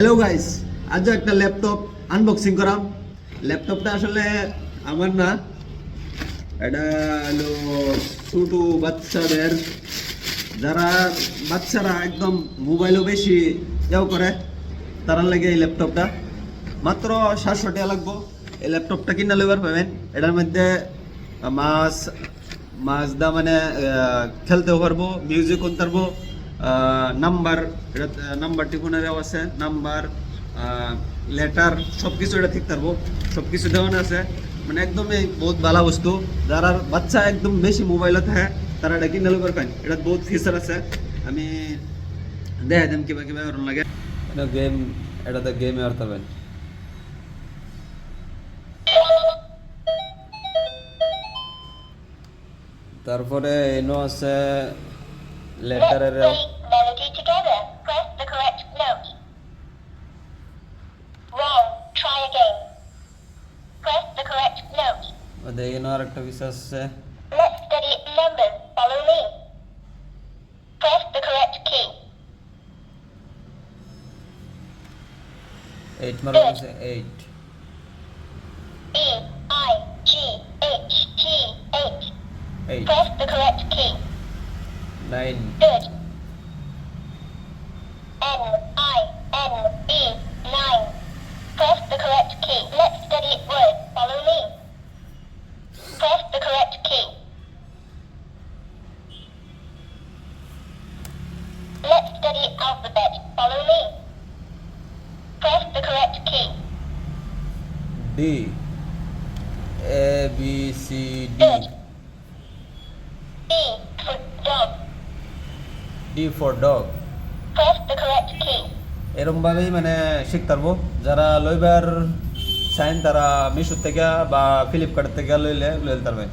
Hello guys, আজ একটা laptop unboxing করাম। ল্যাপটপটা আসলে আমার না, এটা হলো ছোট বাচ্চাদের, যারা বাচ্চারা একদম মোবাইলও বেশি করে তারার লাগে এই ল্যাপটপটা। মাত্র 700 টাকা লাগবো এই ল্যাপটপটা কিনা লইবার পাবেন। এটার মধ্যে মাছ মাছ দা মানে খেলতেও পারবো, মিউজিক করতে পারবো, নাম্বার এটা নাম্বার টিপুনেরও আছে, নাম্বার লেটার সব কিছু এটা ঠিক থাকবো, সব কিছু দেওয়ানো আছে। মানে একদমই বহুত ভালো বস্তু। যারা বাচ্চা একদম বেশি মোবাইলে থাকে তারা এটা কিনে লইবার পান। এটা বহুত ফিচার আছে, আমি দেখা দেন কিবা কিবা করুন লাগে। এটা গেম, এটাতে গেমে আর পাবেন। তারপরে এনো আছে লেটারের melody together. Press the correct note. Wrong. Try again. Press the correct note. মধ্যে এনো আর একটা বিষয় আছে। Let's study numbers. Follow me. Press the correct key. 8 মারো আছে 8 E I G H T H. 8 Press the correct key. 9 Good. N I N E 9. Press the correct key. Let's study words. Follow me. Press the correct key. Let's study alphabet. Follow me. Press the correct key. D A B C D Good. D for dog. D for dog। Press the correct key. এরকম ভাবেই মানে শিখতে পারবো। যারা লইবার চাইন তারা মিশো থেকে বা ফ্লিপকার্ট থেকে লইতে পারবে।